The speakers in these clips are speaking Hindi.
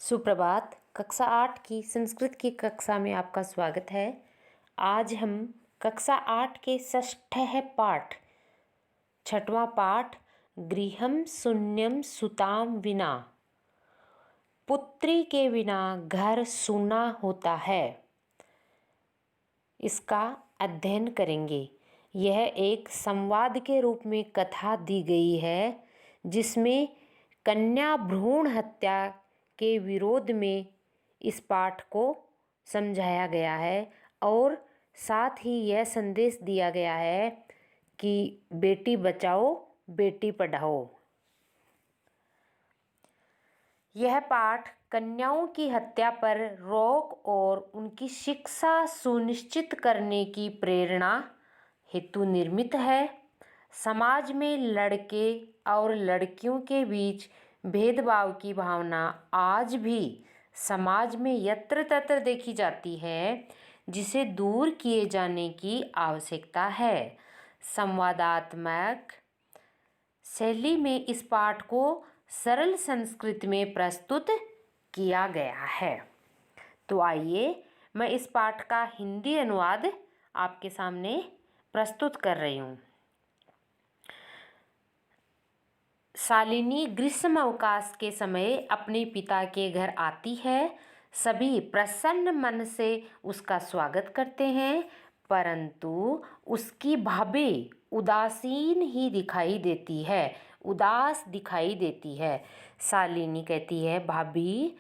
सुप्रभात। कक्षा 8 की संस्कृत की कक्षा में आपका स्वागत है। आज हम कक्षा 8 के पाठ छठवां पाठ गृहम शून्यम सुताम विना, पुत्री के बिना घर सूना होता है, इसका अध्ययन करेंगे। यह एक संवाद के रूप में कथा दी गई है जिसमें कन्या भ्रूण हत्या के विरोध में इस पाठ को समझाया गया है और साथ ही यह संदेश दिया गया है कि बेटी बचाओ बेटी पढ़ाओ। यह पाठ कन्याओं की हत्या पर रोक और उनकी शिक्षा सुनिश्चित करने की प्रेरणा हेतु निर्मित है। समाज में लड़के और लड़कियों के बीच भेदभाव की भावना आज भी समाज में यत्र तत्र देखी जाती है, जिसे दूर किए जाने की आवश्यकता है। संवादात्मक शैली में इस पाठ को सरल संस्कृत में प्रस्तुत किया गया है। तो आइए मैं इस पाठ का हिंदी अनुवाद आपके सामने प्रस्तुत कर रही हूँ। शालिनी ग्रीष्म अवकाश के समय अपने पिता के घर आती है। सभी प्रसन्न मन से उसका स्वागत करते हैं, परंतु उसकी भाभी उदासीन ही दिखाई देती है, उदास दिखाई देती है। शालिनी कहती है, भाभी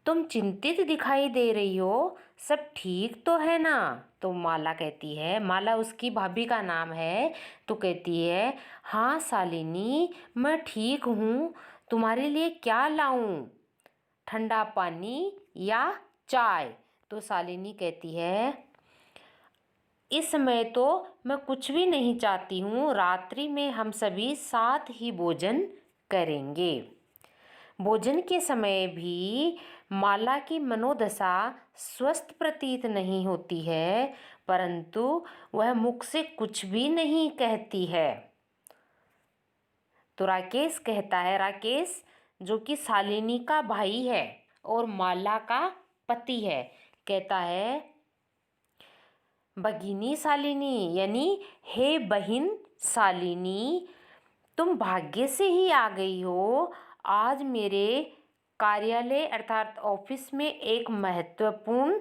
तुम चिंतित दिखाई दे रही हो, सब ठीक तो है ना? तो माला कहती है, माला उसकी भाभी का नाम है, तो कहती है, हाँ शालिनी मैं ठीक हूँ, तुम्हारे लिए क्या लाऊं, ठंडा पानी या चाय? तो शालिनी कहती है, इस समय तो मैं कुछ भी नहीं चाहती हूँ, रात्रि में हम सभी साथ ही भोजन करेंगे। भोजन के समय भी माला की मनोदशा स्वस्थ प्रतीत नहीं होती है, परंतु वह मुख से कुछ भी नहीं कहती है। तो राकेश कहता है, राकेश जो कि शालिनी का भाई है और माला का पति है, कहता है, भगिनी शालिनी यानी हे बहिन शालिनी, तुम भाग्य से ही आ गई हो। आज मेरे कार्यालय अर्थात ऑफिस में एक महत्वपूर्ण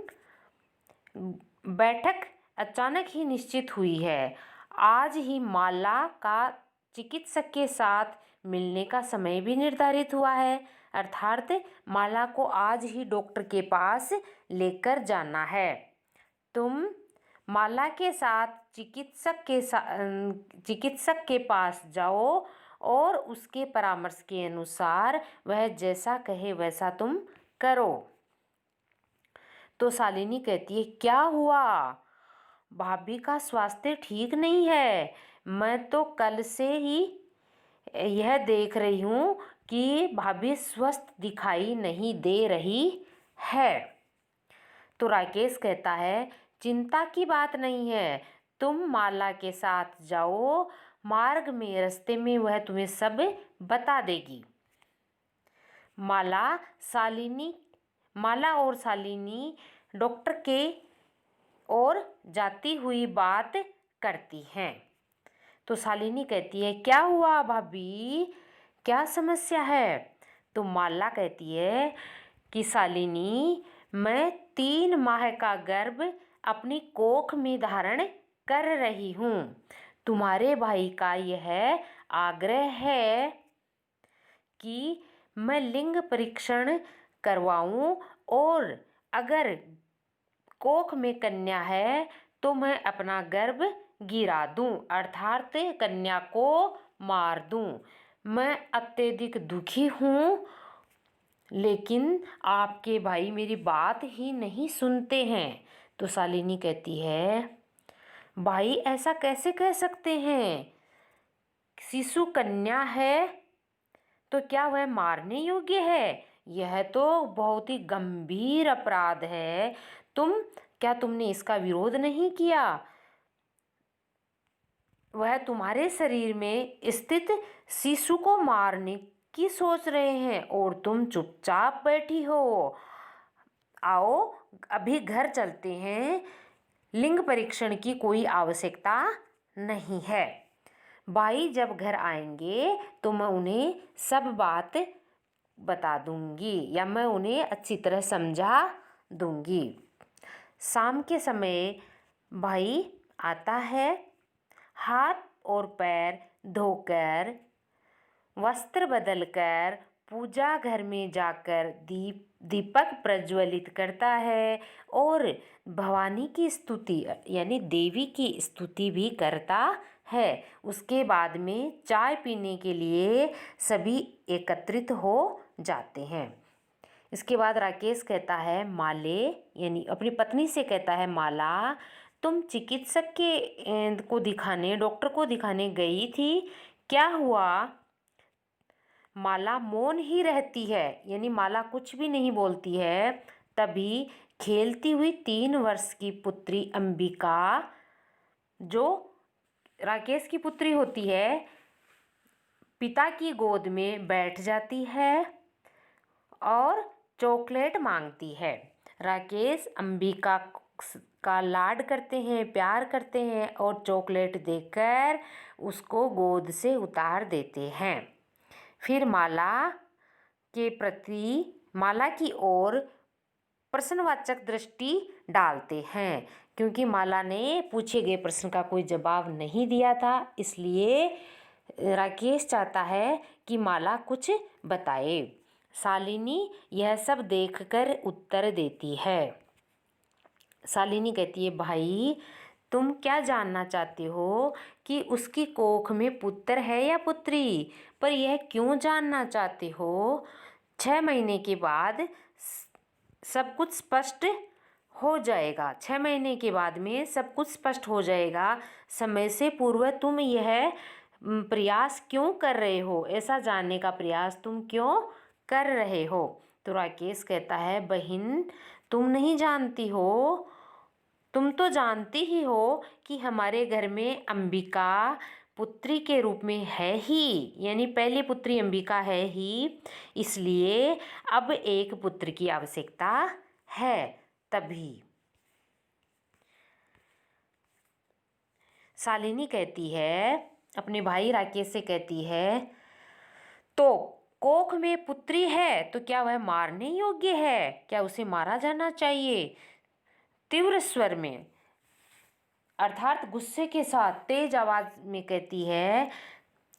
बैठक अचानक ही निश्चित हुई है। आज ही माला का चिकित्सक के साथ मिलने का समय भी निर्धारित हुआ है, अर्थात माला को आज ही डॉक्टर के पास लेकर जाना है। तुम माला के साथ चिकित्सक के पास जाओ और उसके परामर्श के अनुसार वह जैसा कहे वैसा तुम करो। तो शालिनी कहती है, क्या हुआ? भाभी का स्वास्थ्य ठीक नहीं है। मैं तो कल से ही यह देख रही हूँ कि भाभी स्वस्थ दिखाई नहीं दे रही है। तो राकेश कहता है, चिंता की बात नहीं है, तुम माला के साथ जाओ, मार्ग में रास्ते में वह तुम्हें सब बता देगी। माला और शालिनी डॉक्टर के ओर जाती हुई बात करती हैं। तो शालिनी कहती है, क्या हुआ भाभी, क्या समस्या है? तो माला कहती है कि शालिनी मैं 3 माह का गर्भ अपनी कोख में धारण कर रही हूँ। तुम्हारे भाई का यह आग्रह है कि मैं लिंग परीक्षण करवाऊँ और अगर कोख में कन्या है तो मैं अपना गर्भ गिरा दूँ, अर्थात कन्या को मार दूँ। मैं अत्यधिक दुखी हूँ, लेकिन आपके भाई मेरी बात ही नहीं सुनते हैं। तो शालिनी कहती है, भाई ऐसा कैसे कह सकते हैं? शिशु कन्या है तो क्या वह मारने योग्य है? यह तो बहुत ही गंभीर अपराध है। क्या तुमने इसका विरोध नहीं किया? वह तुम्हारे शरीर में स्थित शिशु को मारने की सोच रहे हैं और तुम चुपचाप बैठी हो। आओ अभी घर चलते हैं, लिंग परीक्षण की कोई आवश्यकता नहीं है। भाई जब घर आएंगे तो मैं उन्हें सब बात बता दूंगी या मैं उन्हें अच्छी तरह समझा दूंगी। शाम के समय भाई आता है, हाथ और पैर धोकर, वस्त्र बदलकर पूजा घर में जाकर दीपक प्रज्वलित करता है और भवानी की स्तुति यानी देवी की स्तुति भी करता है। उसके बाद में चाय पीने के लिए सभी एकत्रित हो जाते हैं। इसके बाद राकेश कहता है माले यानी अपनी पत्नी से कहता है, माला तुम चिकित्सक को दिखाने, डॉक्टर को दिखाने गई थी, क्या हुआ? माला मौन ही रहती है यानी माला कुछ भी नहीं बोलती है। तभी खेलती हुई 3 वर्ष की पुत्री अंबिका, जो राकेश की पुत्री होती है, पिता की गोद में बैठ जाती है और चॉकलेट मांगती है। राकेश अंबिका का लाड करते हैं, प्यार करते हैं और चॉकलेट देकर उसको गोद से उतार देते हैं। फिर माला की ओर प्रश्नवाचक दृष्टि डालते हैं, क्योंकि माला ने पूछे गए प्रश्न का कोई जवाब नहीं दिया था, इसलिए राकेश चाहता है कि माला कुछ बताए। शालिनी यह सब देखकर उत्तर देती है। शालिनी कहती है, भाई तुम क्या जानना चाहते हो कि उसकी कोख में पुत्र है या पुत्री? पर यह क्यों जानना चाहते हो? 6 महीने के बाद सब कुछ स्पष्ट हो जाएगा। 6 महीने के बाद में सब कुछ स्पष्ट हो जाएगा। समय से पूर्व तुम यह प्रयास क्यों कर रहे हो? ऐसा जानने का प्रयास तुम क्यों कर रहे हो? तो राकेश कहता है, बहन तुम नहीं जानती हो, तुम तो जानती ही हो कि हमारे घर में अंबिका पुत्री के रूप में है ही, यानी पहली पुत्री अंबिका है ही, इसलिए अब एक पुत्र की आवश्यकता है। तभी शालिनी कहती है, अपने भाई राकेश से कहती है, तो कोख में पुत्री है तो क्या वह मारने योग्य है? क्या उसे मारा जाना चाहिए? तीव्र स्वर में अर्थात गुस्से के साथ तेज आवाज में कहती है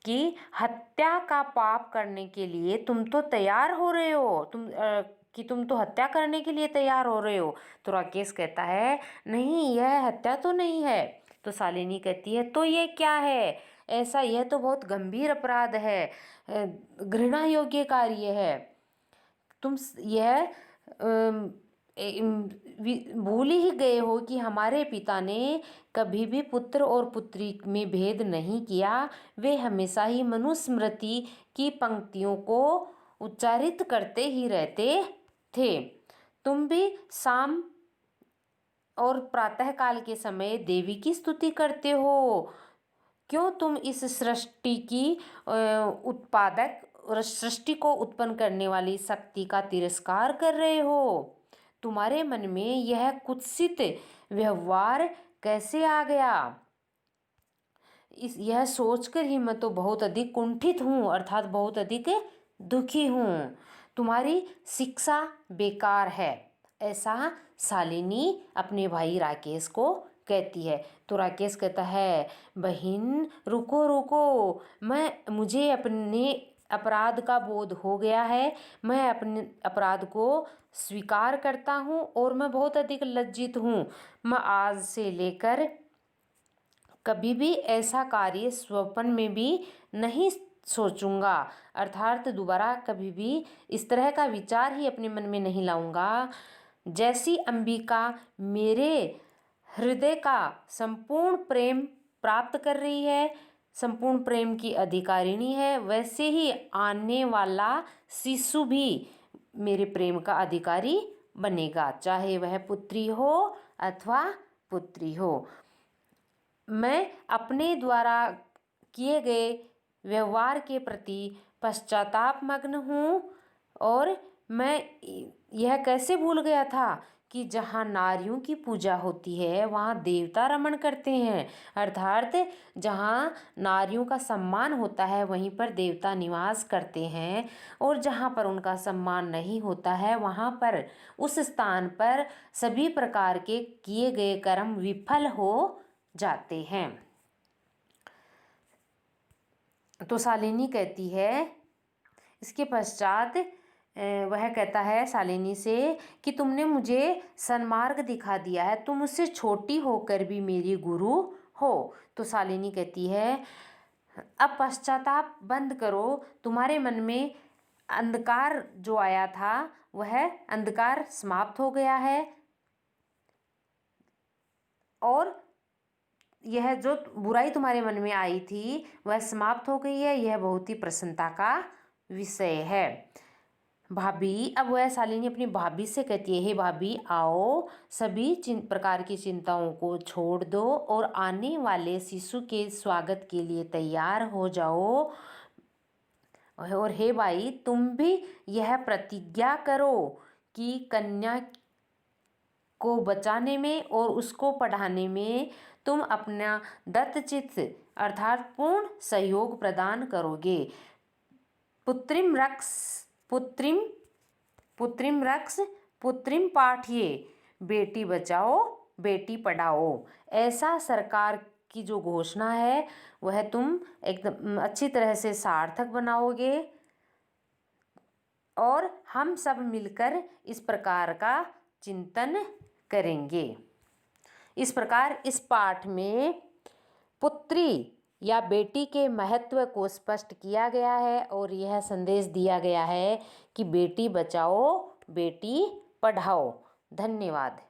कि हत्या का पाप करने के लिए तुम तो तैयार हो रहे हो, तुम तो हत्या करने के लिए तैयार हो रहे हो। तो राकेश कहता है, नहीं यह हत्या तो नहीं है। तो शालिनी कहती है, तो ये क्या है? ऐसा यह तो बहुत गंभीर अपराध है, घृणा योग्य कार्य है। तुम यह भूल ही गए हो कि हमारे पिता ने कभी भी पुत्र और पुत्री में भेद नहीं किया। वे हमेशा ही मनुस्मृति की पंक्तियों को उच्चारित करते ही रहते थे। तुम भी शाम और प्रातःकाल के समय देवी की स्तुति करते हो। क्यों तुम इस सृष्टि को उत्पन्न करने वाली शक्ति का तिरस्कार कर रहे हो? तुम्हारे मन में यह कुत्सित व्यवहार कैसे आ गया? यह सोचकर ही मैं तो बहुत अधिक कुंठित हूँ, अर्थात बहुत अधिक दुखी हूँ। तुम्हारी शिक्षा बेकार है, ऐसा शालिनी अपने भाई राकेश को कहती है। तो राकेश कहता है, बहन रुको रुको, मुझे अपने अपराध का बोध हो गया है। मैं अपने अपराध को स्वीकार करता हूँ और मैं बहुत अधिक लज्जित हूँ। मैं आज से लेकर कभी भी ऐसा कार्य स्वप्न में भी नहीं सोचूंगा, अर्थात दोबारा कभी भी इस तरह का विचार ही अपने मन में नहीं लाऊंगा। जैसी अंबिका मेरे हृदय का संपूर्ण प्रेम प्राप्त कर रही है, संपूर्ण प्रेम की अधिकारिणी है, वैसे ही आने वाला शिशु भी मेरे प्रेम का अधिकारी बनेगा, चाहे वह पुत्री हो अथवा पुत्री हो। मैं अपने द्वारा किए गए व्यवहार के प्रति पश्चाताप मग्न हूँ। और मैं यह कैसे भूल गया था कि जहाँ नारियों की पूजा होती है वहाँ देवता रमण करते हैं, अर्थात जहाँ नारियों का सम्मान होता है वहीं पर देवता निवास करते हैं, और जहाँ पर उनका सम्मान नहीं होता है वहाँ पर उस स्थान पर सभी प्रकार के किए गए कर्म विफल हो जाते हैं। तो शालिनी कहती है, इसके पश्चात वह कहता है शालिनी से कि तुमने मुझे सन्मार्ग दिखा दिया है, तुम मुझसे छोटी होकर भी मेरी गुरु हो। तो शालिनी कहती है, अब पश्चाताप बंद करो, तुम्हारे मन में अंधकार जो आया था वह अंधकार समाप्त हो गया है, और यह जो बुराई तुम्हारे मन में आई थी वह समाप्त हो गई है, यह बहुत ही प्रसन्नता का विषय है। भाभी, अब वह शालिनी अपनी भाभी से कहती है, हे भाभी आओ, सभी प्रकार की चिंताओं को छोड़ दो और आने वाले शिशु के स्वागत के लिए तैयार हो जाओ। और हे भाई, तुम भी यह प्रतिज्ञा करो कि कन्या को बचाने में और उसको पढ़ाने में तुम अपना दत्तचित्त अर्थात पूर्ण सहयोग प्रदान करोगे। पुत्रिम रक्ष पुत्रिम पाठिये, बेटी बचाओ बेटी पढ़ाओ, ऐसा सरकार की जो घोषणा है वह तुम एकदम अच्छी तरह से सार्थक बनाओगे, और हम सब मिलकर इस प्रकार का चिंतन करेंगे। इस प्रकार इस पाठ में पुत्री या बेटी के महत्व को स्पष्ट किया गया है और यह संदेश दिया गया है कि बेटी बचाओ बेटी पढ़ाओ। धन्यवाद।